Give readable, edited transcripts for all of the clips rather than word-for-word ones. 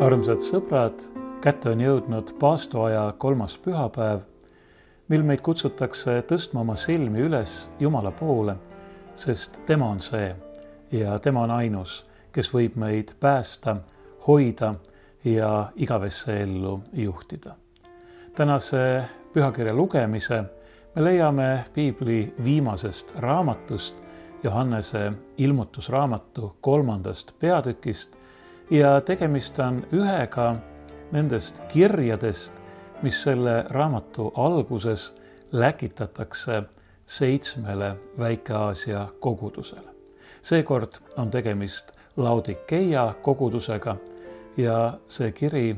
Armsad sõbrad, kätte on jõudnud paastoaja 3. pühapäev, mil meid kutsutakse tõstma oma silmi üles Jumala poole, sest tema on see ja tema on ainus, kes võib meid päästa, hoida ja igavesse ellu juhtida. Tänase pühakirja lugemise me leiame piibli viimasest raamatust, Johannese ilmutusraamatu 3. peatükist, ja tegemist on ühega nendest kirjadest, mis selle raamatu alguses läkitatakse 7 Väike-Aasia kogudusele. Seekord on tegemist Laodikeia kogudusega ja see kiri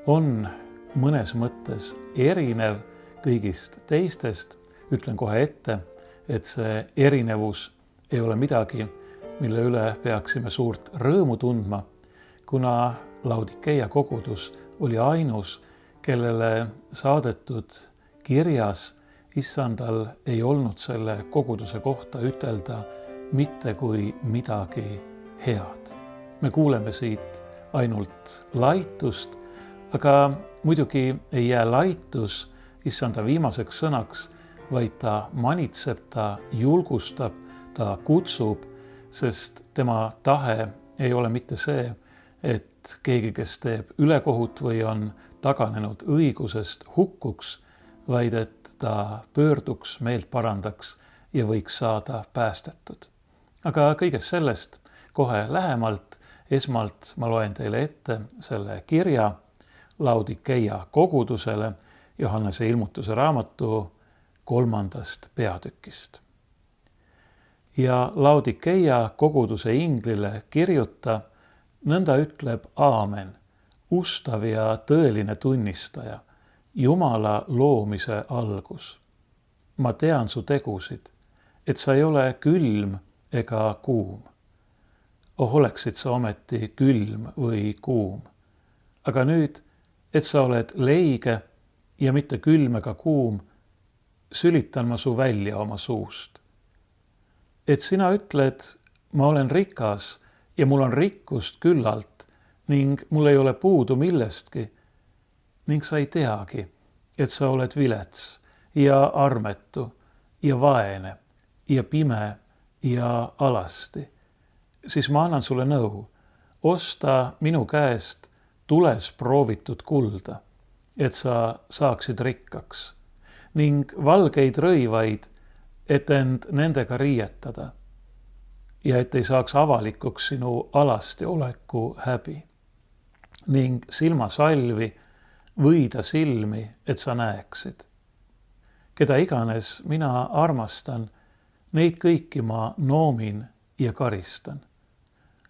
on mõnes mõttes erinev kõigist teistest. Ütlen kohe ette, et see erinevus ei ole midagi, mille üle peaksime suurt rõõmu tundma, kuna Laodikeia kogudus oli ainus, kellele saadetud kirjas issandal ei olnud selle koguduse kohta ütelda mitte kui midagi head. Me kuuleme siit ainult laitust, aga muidugi ei jää laitus issanda viimaseks sõnaks, vaid ta manitseb, ta julgustab, ta kutsub, sest tema tahe ei ole mitte see, et keegi, kes teeb ülekohut või on taganenud õigusest, hukkuks, vaid et ta pöörduks, meelt parandaks ja võiks saada päästetud. Aga kõigest sellest kohe lähemalt. Esmalt ma loen teile ette selle kirja Laodikeia kogudusele Johannese ilmutuse raamatu 3. peatükist. Ja Laodikeia koguduse inglile kirjuta, nõnda ütleb Aamen, ustav ja tõeline tunnistaja, Jumala loomise algus. Ma tean su tegusid, et sa ei ole külm ega kuum. Oleksid sa ometi külm või kuum. Aga nüüd, et sa oled leige ja mitte külm ega kuum, sülitan ma su välja oma suust. Et sina ütled, ma olen rikas ja mul on rikkust küllalt ning mul ei ole puudu millestki, ning sa ei teagi, et sa oled vilets ja armetu ja vaene ja pime ja alasti, siis ma annan sulle nõu, osta minu käest tules proovitud kulda, et sa saaksid rikkaks, ning valgeid rõivaid, et end nendega riietada ja et ei saaks avalikuks sinu alasti oleku häbi, ning silmasalvi võida silmi, et sa näeksid. Keda iganes mina armastan, neid kõiki ma noomin ja karistan.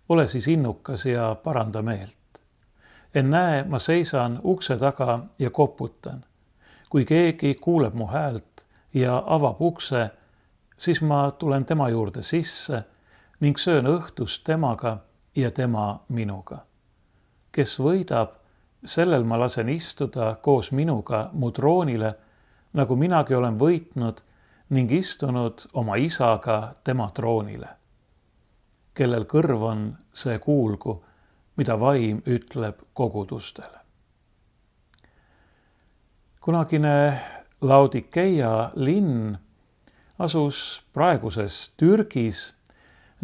Ole siis innukas ja paranda meelt. Ennäe, ma seisan ukse taga ja koputan. Kui keegi kuuleb mu häält ja avab ukse, siis ma tulen tema juurde sisse ning söön õhtust temaga ja tema minuga. Kes võidab, sellel ma lasen istuda koos minuga mu troonile, nagu minagi olen võitnud ning istunud oma isaga tema troonile. Kellel kõrv on, see kuulgu, mida vaim ütleb kogudustele. Kunagine Laodikeia linn asus praeguses Türgis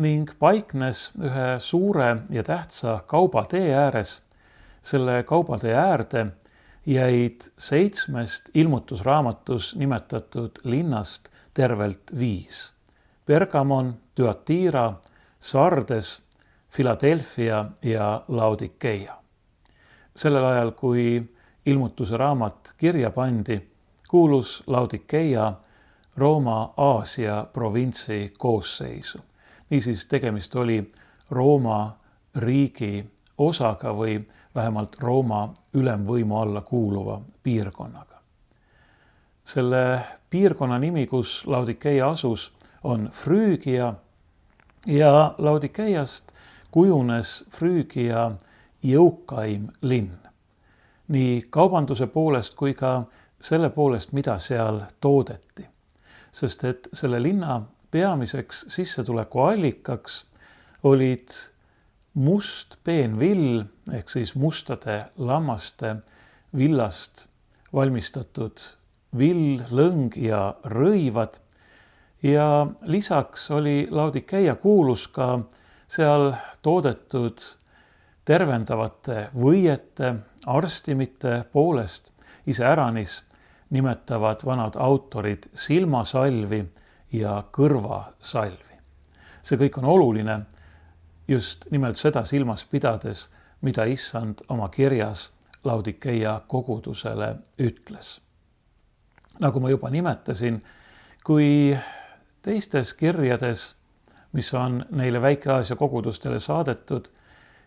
ning paiknes ühe suure ja tähtsa kaubatee ääres. Selle kaubatee äärde jäid 7 ilmutusraamatus nimetatud linnast tervelt 5. Pergamon, Thyatira, Sardes, Philadelphia ja Laodikeia. Sellel ajal, kui ilmutuse raamat kirja pandi, kuulus Laodikeia Rooma Aasia provintsi koosseisu. Niisiis tegemist oli Rooma riigi osaga või vähemalt Rooma ülemvõimu alla kuuluva piirkonnaga. Selle piirkonna nimi, kus Laodikeia asus, on Früügia ja Laodikeiast kujunes Früügia jõukaim linn. Nii kaubanduse poolest kui ka selle poolest, mida seal toodeti. Sest et selle linna peamiseks sissetuleku allikaks olid must peenvill ehk siis mustade lammaste villast valmistatud vill, lõng ja rõivad. Ja lisaks oli Laodikeia kuulus ka seal toodetud tervendavate võiete, arstimite poolest. Iseäranis nimetavad vanad autorid silmasalvi ja kõrvasalvi. See kõik on oluline just nimelt seda silmas pidades, mida Issand oma kirjas Laodikeia kogudusele ütles. Nagu ma juba nimetasin, kui teistes kirjades, mis on neile Väike-Aasia kogudustele saadetud,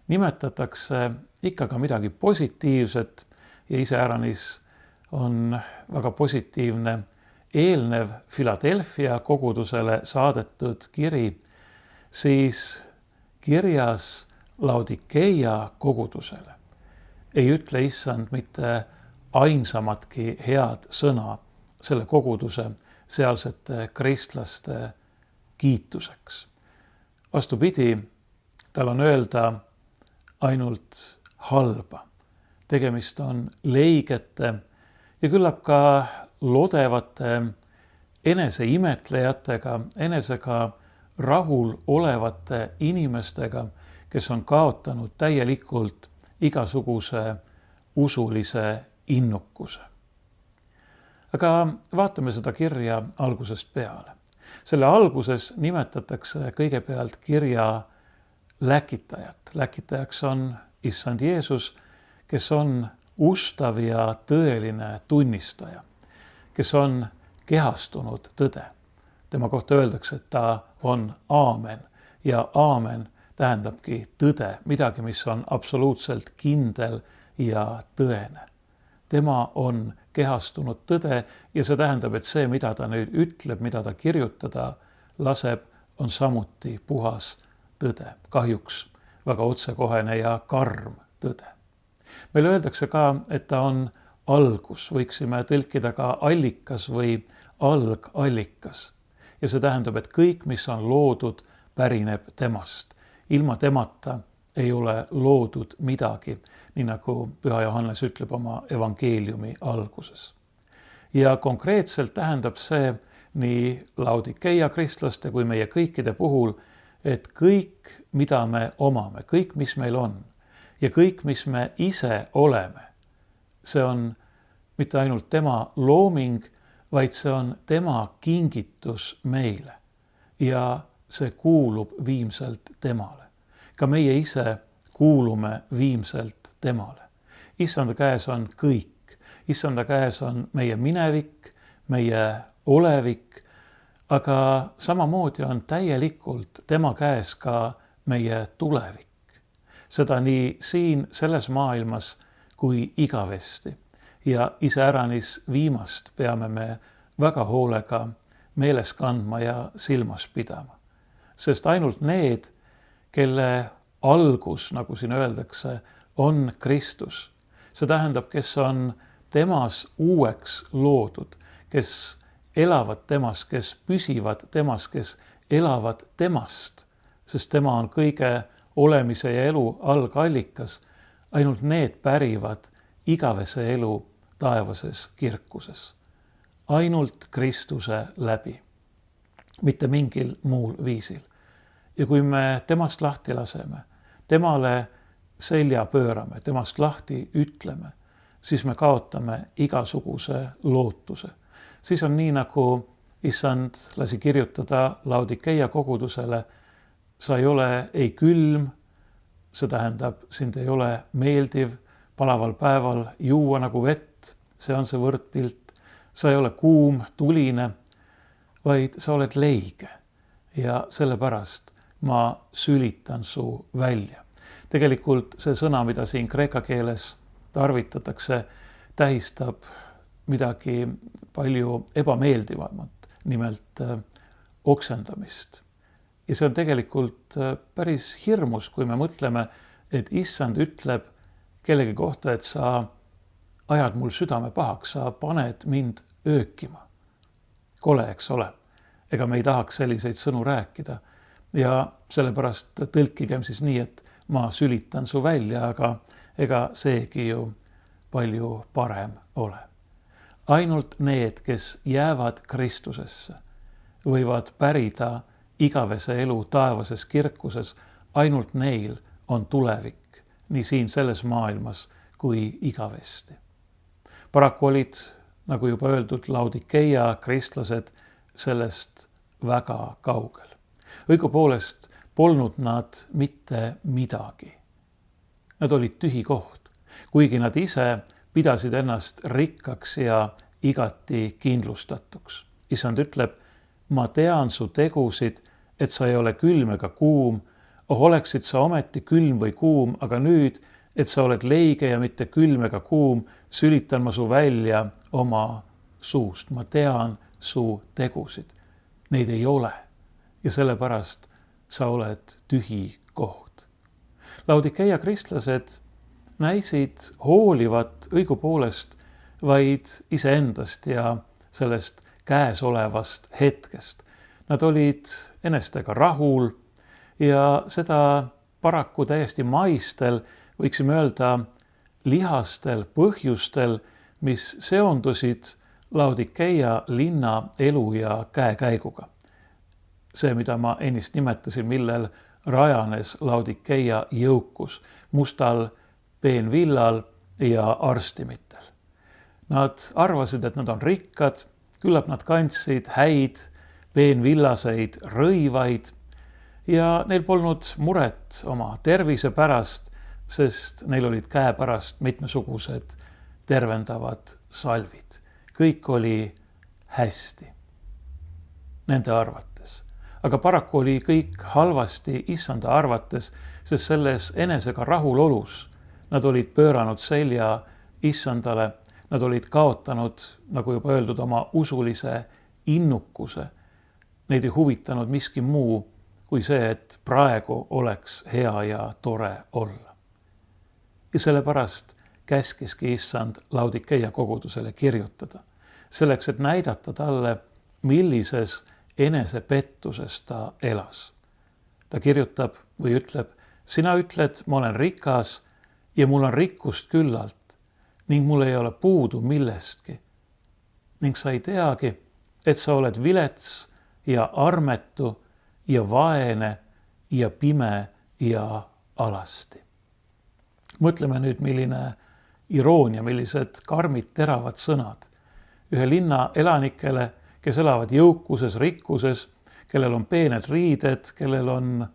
nimetatakse ikka ka midagi positiivset ja iseäranis on väga positiivne eelnev Philadelphia kogudusele saadetud kiri, siis kirjas Laodikeia kogudusele ei ütle Issand mitte ainsamatki head sõna selle koguduse sealsete kristlaste kiituseks. Vastupidi, tal on öelda ainult halba. Tegemist on leigete ja küllap ka lodevate eneseimetlejatega, enesega rahul olevate inimestega, kes on kaotanud täielikult igasuguse usulise innukuse. Aga vaatame seda kirja algusest peale. Selle alguses nimetatakse kõigepealt kirja läkitajat. Läkitajaks on Issand Jeesus, kes on ustav ja tõeline tunnistaja, kes on kehastunud tõde. Tema kohta öeldakse, et ta on aamen ja aamen tähendabki tõde, midagi, mis on absoluutselt kindel ja tõene. Tema on kehastunud tõde ja see tähendab, et see, mida ta nüüd ütleb, mida ta kirjutada laseb, on samuti puhas tõde. Kahjuks väga otsekohene ja karm tõde. Meile öeldakse ka, et ta on algus, võiksime tõlkida ka allikas või algallikas. Ja see tähendab, et kõik, mis on loodud, pärineb temast. Ilma temata ei ole loodud midagi, nii nagu Püha Johannes ütleb oma evangeeliumi alguses. Ja konkreetselt tähendab see nii Laodikeia kristlaste kui meie kõikide puhul, et kõik, mida me omame, kõik, mis meil on ja kõik, mis me ise oleme, see on mitte ainult tema looming, vaid see on tema kingitus meile ja see kuulub viimselt temale. Ka meie ise kuulume viimselt temale. Issanda käes on kõik. Issanda käes on meie minevik, meie olevik, aga samamoodi on täielikult tema käes ka meie tulevik. Seda nii siin selles maailmas kui igavesti. Ja iseäranis viimast peame me väga hoolega meeles kandma ja silmas pidama. Sest ainult need, kelle algus, nagu siin öeldakse, on Kristus. See tähendab, kes on temas uueks loodud, kes elavad temas, kes püsivad temas, kes elavad temast, sest tema on kõige olemise ja elu algallikas. Ainult need pärivad igavese elu taevases kirkuses. Ainult Kristuse läbi, mitte mingil muul viisil. Ja kui me temast lahti laseme, temale selja pöörame, temast lahti ütleme, siis me kaotame igasuguse lootuse. Siis on nii, nagu Issand lasi kirjutada Laodikeia kogudusele, sa ei ole ei külm, see tähendab, sind ei ole meeldiv palaval päeval juua nagu vett, see on see võrdpilt, sa ei ole kuum, tuline, vaid sa oled leige ja sellepärast ma sülitan su välja. Tegelikult see sõna, mida siin kreeka keeles tarvitatakse, tähistab midagi palju ebameeldivamat, nimelt oksendamist. Ja see on tegelikult päris hirmus, kui me mõtleme, et Issand ütleb kellegi kohta, et sa ajad mul südame pahaks, sa paned mind öökima. Kole, eks ole. Ega me ei tahaks selliseid sõnu rääkida. Ja sellepärast tõlkigem siis nii, et ma sülitan su välja, aga ega seegi ju palju parem ole. Ainult need, kes jäävad Kristusesse, võivad pärida igavese elu taevases kirkuses, ainult neil on tulevik nii siin selles maailmas kui igavesti. Paraku olid, nagu juba öeldud, Laodikeia kristlased sellest väga kaugel. Õigupoolest polnud nad mitte midagi. Nad olid tühi koht, kuigi nad ise pidasid ennast rikkaks ja igati kindlustatuks. Issand ütleb, ma tean su tegusid, et sa ei ole külm ega kuum. Oleksid sa ometi külm või kuum, aga nüüd, et sa oled leige ja mitte külm ega kuum, sülitan ma su välja oma suust. Ma tean su tegusid. Neid ei ole ja sellepärast sa oled tühi koht. Laodikeia kristlased näisid hoolivat õigupoolest vaid iseendast ja sellest käesolevast hetkest. Nad olid enestega rahul ja seda paraku täiesti maistel, võiksime öelda lihastel põhjustel, mis seondusid Laodikeia linna elu ja käekäiguga. See, mida ma ennist nimetasin, millel rajanes Laodikeia jõukus, mustal peenvillal ja arstimitel. Nad arvasid, et nad on rikkad, küllap nad kandsid häid peenvillaseid rõivaid ja neil polnud muret oma tervise pärast, sest neil olid käepärast mitmesugused tervendavad salvid. Kõik oli hästi nende arvates. Aga paraku oli kõik halvasti issanda arvates, sest selles enesega rahulolus nad olid pööranud selja issandale, nad olid kaotanud, nagu juba öeldud, oma usulise innukuse. Neid ei huvitanud miski muu kui see, et praegu oleks hea ja tore olla. Ja sellepärast käskiski issand Laodikeia kogudusele kirjutada, selleks, et näidata talle, millises enesepettuses ta elas. Ta kirjutab või ütleb, sina ütled, ma olen rikas ja mul on rikkust küllalt ning mul ei ole puudu millestki. Ning sa ei teagi, et sa oled vilets ja armetu ja vaene ja pime ja alasti. Mõtleme nüüd, milline iroonia, millised karmid teravad sõnad. Ühe linna elanikele, kes elavad jõukuses, rikkuses, kellel on peened riided, kellel on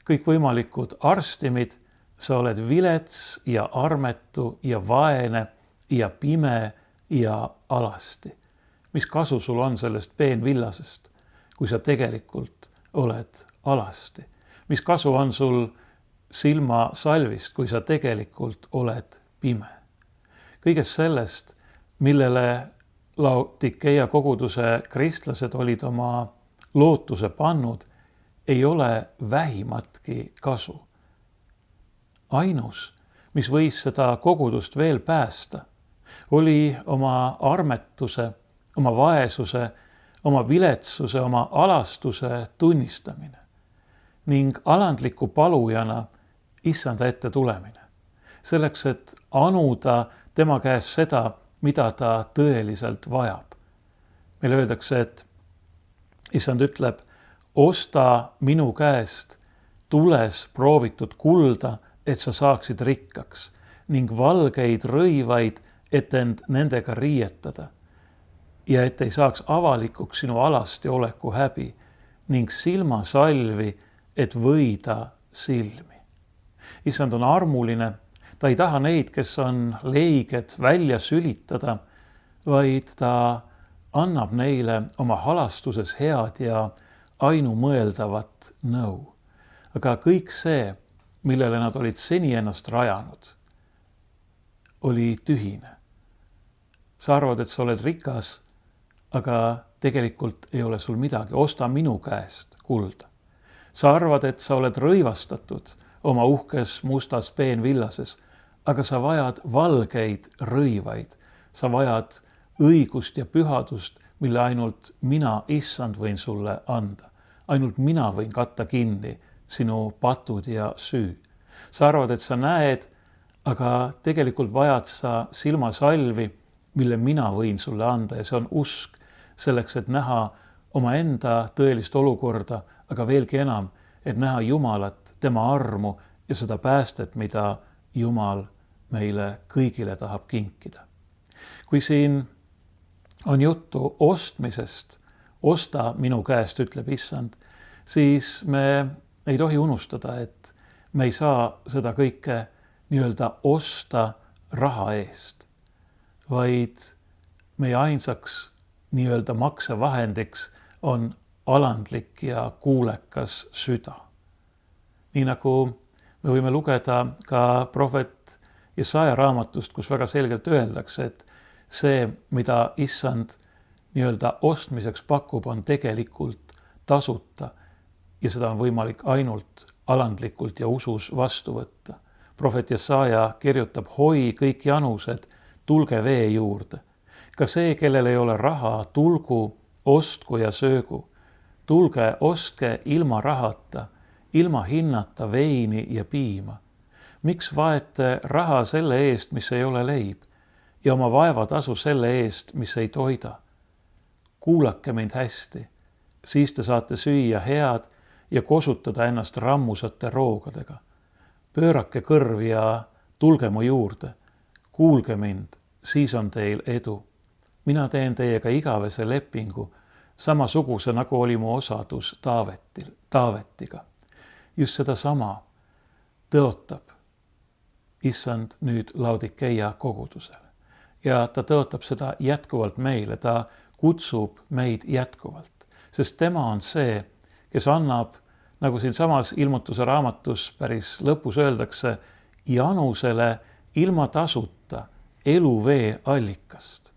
kõikvõimalikud arstimid, sa oled vilets ja armetu ja vaene ja pime ja alasti. Mis kasu sul on sellest peenvillasest, kui sa tegelikult oled alasti? Mis kasu on sul silmasalvist, kui sa tegelikult oled pime? Kõigest sellest, millele Laodikeia koguduse kristlased olid oma lootuse pannud, ei ole vähimatki kasu. Ainus, mis võis seda kogudust veel päästa, oli oma armetuse, oma vaesuse, oma viletsuse, oma alastuse tunnistamine ning alandliku palujana issanda ette tulemine. Selleks, et anuda tema käest seda, mida ta tõeliselt vajab. Meile öeldakse, et issand ütleb, osta minu käest tules proovitud kulda, et sa saaksid rikkaks ning valgeid rõivaid, et end nendega riietada ja et ei saaks avalikuks sinu alasti oleku häbi ning silmasalvi, et võida silmi. Issand on armuline, ta ei taha neid, kes on leiged, välja sülitada, vaid ta annab neile oma halastuses head ja ainumõeldavat nõu. Aga kõik see, millele nad olid seni ennast rajanud, oli tühine. Sa arvad, et sa oled rikas, aga tegelikult ei ole sul midagi. Osta minu käest kulda. Sa arvad, et sa oled rõivastatud oma uhkes mustas peenvillases, aga sa vajad valgeid rõivaid. Sa vajad õigust ja pühadust, mille ainult mina, issand, võin sulle anda. Ainult mina võin katta kinni sinu patud ja süü. sa arvad, et sa näed, aga tegelikult vajad sa silmasalvi, mille mina võin sulle anda ja see on usk selleks, et näha omaenda tõelist olukorda, aga veelgi enam, et näha Jumalat, tema armu ja seda päästet, mida Jumal meile kõigile tahab kinkida. Kui siin on juttu ostmisest, osta minu käest, ütleb Issand, siis me ei tohi unustada, et me ei saa seda kõike nii-öelda osta raha eest, vaid meie ainsaks nii-öelda maksevahendiks on alandlik ja kuulekas süda. Nii nagu me võime lugeda ka prohvet Jesaja raamatust, kus väga selgelt öeldakse, et see, mida Issand nii-öelda ostmiseks pakub, on tegelikult tasuta ja seda on võimalik ainult alandlikult ja usus vastu võtta. Prohvet Jesaja kirjutab, hoi kõik janused, tulge vee juurde. Ka see, kellel ei ole raha, tulgu, ostku ja söögu. Tulge, ostke ilma rahata, ilma hinnata veini ja piima. Miks vaete raha selle eest, mis ei ole leib, ja oma vaevatasu selle eest, mis ei toida? Kuulake mind hästi, siis te saate süüa head ja kosutada ennast rammusate roogadega. Pöörake kõrv ja tulge mu juurde. Kuulge mind, siis on teil edu. Mina teen teiega igavese lepingu, samasuguse nagu oli mu osadus Taavetiga. Just seda sama tõotab Issand nüüd Laodikeia kogudusele. Ja ta tõotab seda jätkuvalt meile, ta kutsub meid jätkuvalt, sest tema on see, kes annab, nagu siin samas ilmutuse raamatus päris lõpus öeldakse, janusele ilma tasuta eluvee allikast.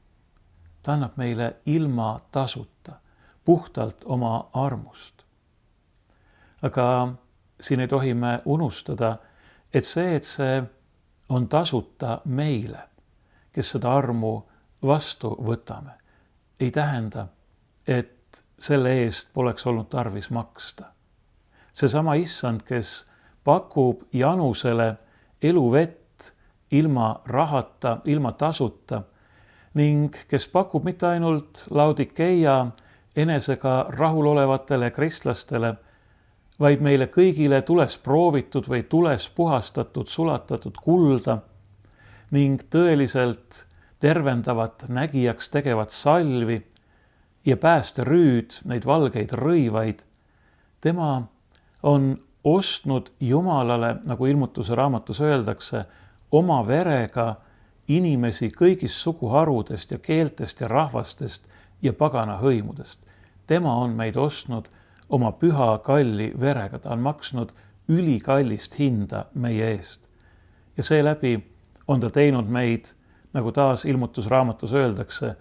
Ta annab meile ilma tasuta, puhtalt oma armust. Aga siin ei tohi me unustada, et see on tasuta meile, kes seda armu vastu võtame, ei tähenda, et selle eest poleks olnud tarvis maksta. Seesama Issand, kes pakub janusele eluvett ilma rahata, ilma tasuta ning kes pakub mitte ainult Laodikeia enesega rahul olevatele kristlastele, vaid meile kõigile tules proovitud või tules puhastatud, sulatatud kulda ning tõeliselt tervendavat nägijaks tegevat salvi ja päästerüüd, neid valgeid rõivaid. Tema on ostnud Jumalale, nagu ilmutuse raamatus öeldakse, oma verega inimesi kõigist suguharudest ja keeltest ja rahvastest ja pagana hõimudest. Tema on meid ostnud oma püha kalli verega, ta on maksnud ülikallist hinda meie eest. Ja seeläbi on ta teinud meid, nagu taas ilmutusraamatus öeldakse,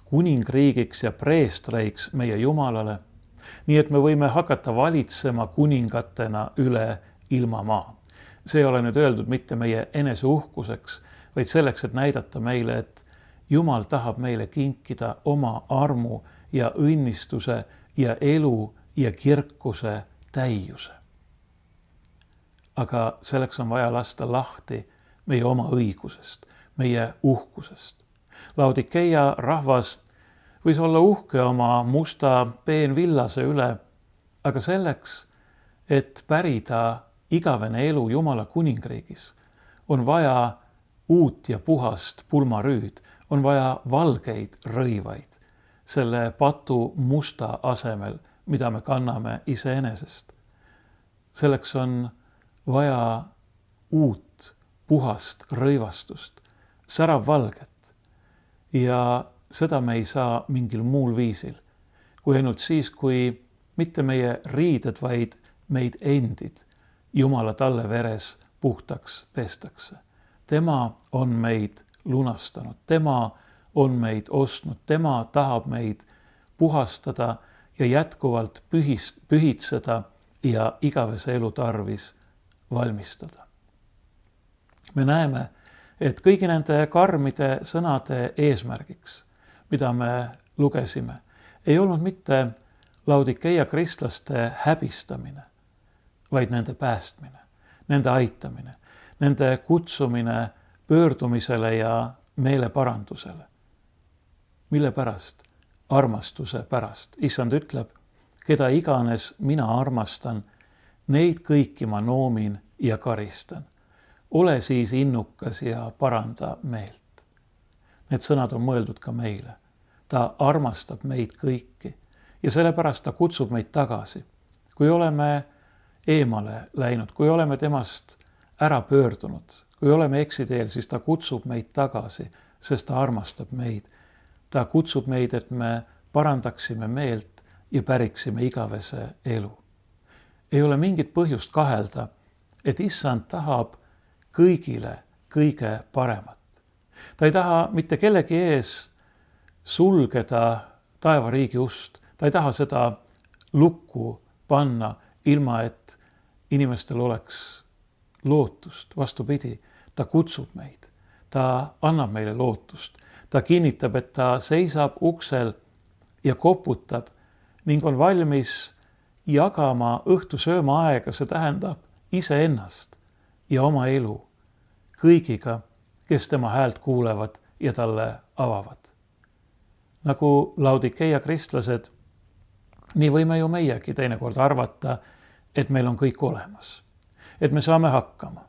kuningriigiks ja preestreiks meie Jumalale, nii et me võime hakata valitsema kuningatena üle ilmamaa. See ei ole nüüd öeldud mitte meie eneseuhkuseks, vaid selleks, et näidata meile, et Jumal tahab meile kinkida oma armu ja õnnistuse ja elu ja kirkuse täiuse. Aga selleks on vaja lasta lahti meie oma õigusest, meie uhkusest. Laodikeia rahvas võis olla uhke oma musta peenvillase üle, aga selleks, et pärida igavene elu Jumala kuningriigis, on vaja uut ja puhast pulmarüüd, on vaja valgeid rõivaid selle patu musta asemel, mida me kanname iseenesest. Selleks on vaja uut, puhast rõivastust, säravvalget ja seda me ei saa mingil muul viisil, kui ainult siis, kui mitte meie riided, vaid meid endid Jumala talle veres puhtaks pestakse. Tema on meid lunastanud, tema on meid ostnud, tema tahab meid puhastada ja jätkuvalt pühitseda ja igavese elu tarvis valmistada. Me näeme, et kõigi nende karmide sõnade eesmärgiks, mida me lugesime, ei olnud mitte Laodikeia kristlaste häbistamine, vaid nende päästmine. nende aitamine, nende kutsumine pöördumisele ja meeleparandusele. Mille pärast? Armastuse pärast. Issand ütleb, keda iganes mina armastan, neid kõiki ma noomin ja karistan. Ole siis innukas ja paranda meelt. Need sõnad on mõeldud ka meile. Ta armastab meid kõiki ja sellepärast ta kutsub meid tagasi. Kui oleme eemale läinud, kui oleme temast ära pöördunud, kui oleme eksiteel, siis ta kutsub meid tagasi, sest ta armastab meid. Ta kutsub meid, et me parandaksime meelt ja päriksime igavese elu. Ei ole mingit põhjust kahelda, et issand tahab kõigile kõige paremat. Ta ei taha mitte kellegi ees sulgeda taevariigi ust. Ta ei taha seda lukku panna, ilma et inimestel oleks lootust. Vastupidi, ta kutsub meid. Ta annab meile lootust. Ta kinnitab, et ta seisab uksel ja koputab ning on valmis jagama õhtusööma aega, see tähendab iseennast ja oma elu kõigiga, kes tema häält kuulevad ja talle avavad. Nagu Laodikeia kristlased, nii võime ju meiegi teinekord arvata, et meil on kõik olemas, et me saame hakkama,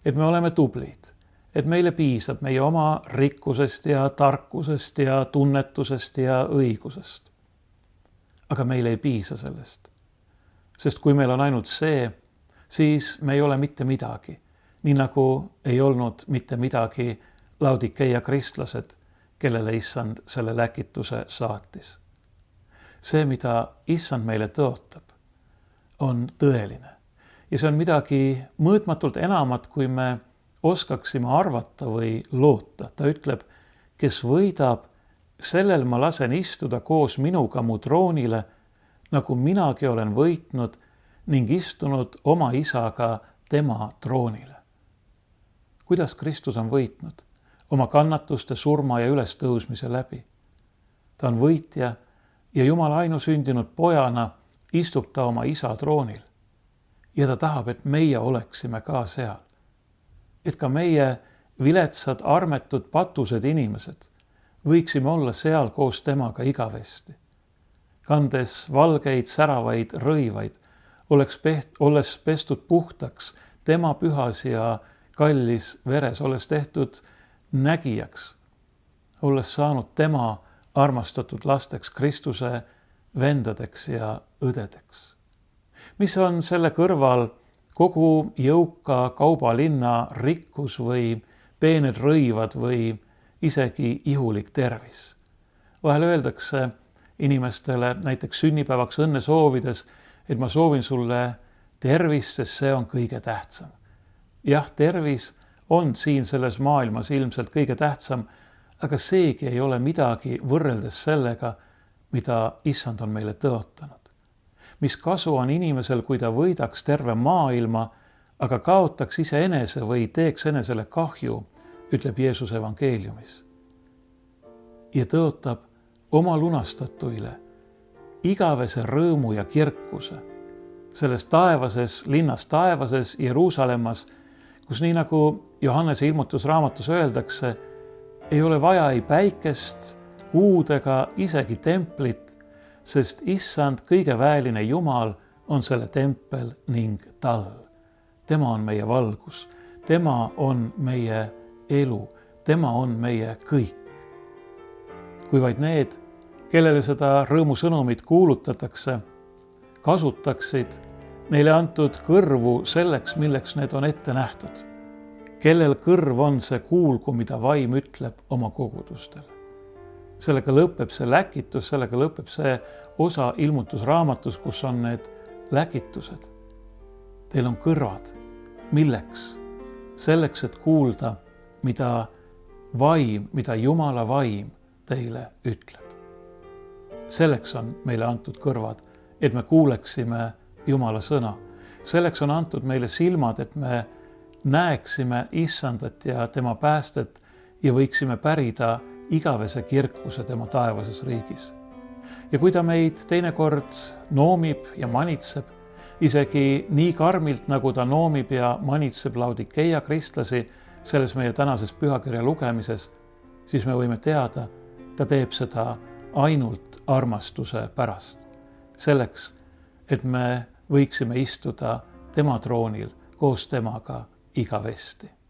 et me oleme tublid, et meile piisab meie oma rikkusest ja tarkusest ja tunnetusest ja õigusest. Aga meil ei piisa sellest, sest kui meil on ainult see, siis me ei ole mitte midagi, nii nagu ei olnud mitte midagi Laodikeia kristlased, kellele issand selle läkituse saatis. See, mida issand meile tõotab, on tõeline ja see on midagi mõõtmatult enamat, kui me oskaksime arvata või loota. Ta ütleb, kes võidab, sellel ma lasen istuda koos minuga mu troonile, nagu minagi olen võitnud ning istunud oma isaga tema troonile. Kuidas Kristus on võitnud? Oma kannatuste, surma ja ülestõusmise läbi. Ta on võitja ja Jumala ainusündinud pojana istub ta oma isa troonil. Ja ta tahab, et meie oleksime ka seal. Et ka meie viletsad, armetud, patused inimesed võiksime olla seal koos temaga igavesti. Kandes valgeid, säravaid rõivaid, olles pestud puhtaks tema pühas ja kallis veres, olles tehtud nägijaks, olles saanud tema armastatud lasteks, Kristuse vendadeks ja õdedeks. Mis on selle kõrval kogu jõuka kaubalinna rikkus või peened rõivad või isegi ihulik tervis? Vahel öeldakse inimestele näiteks sünnipäevaks õnne soovides, et ma soovin sulle tervist, sest see on kõige tähtsam. Jah, tervis on siin selles maailmas ilmselt kõige tähtsam, aga seegi ei ole midagi võrreldes sellega, mida issand on meile tõotanud. Mis kasu on inimesel, kui ta võidaks terve maailma, aga kaotaks iseenese või teeks enesele kahju, ütleb Jeesus evangeeliumis. Ja tõotab oma lunastatuile igavese rõõmu ja kirkuse selles taevases linnas, taevases Jeruusalemmas, kus nii nagu Johannese ilmutusraamatus öeldakse, ei ole vaja ei päikest, kuud ega isegi templit, sest issand kõige väeline Jumal on selle tempel ning tall. Tema on meie valgus, tema on meie elu, tema on meie kõik. Kui vaid need, kellele seda rõõmusõnumit kuulutatakse, kasutaksid neile antud kõrvu selleks, milleks need on ette nähtud. Kellel kõrv on, see kuulgu, mida vaim ütleb oma kogudustele. Sellega lõpeb see läkitus, sellega lõpeb see osa ilmutusraamatus, kus on need läkitused. Teil on kõrvad. Milleks? Selleks, et kuulda, mida vaim, mida Jumala vaim teile ütleb. Selleks on meile antud kõrvad, et me kuuleksime Jumala sõna. Selleks on antud meile silmad, et me näeksime issandat ja tema päästet ja võiksime pärida igavese kirkuse tema taevases riigis. Ja kui ta meid teinekord noomib ja manitseb, isegi nii karmilt, nagu ta noomib ja manitseb Laodikeia kristlasi selles meie tänases pühakirja lugemises, siis me võime teada, ta teeb seda ainult armastuse pärast. Selleks, et me võiksime istuda tema troonil koos temaga igavesti.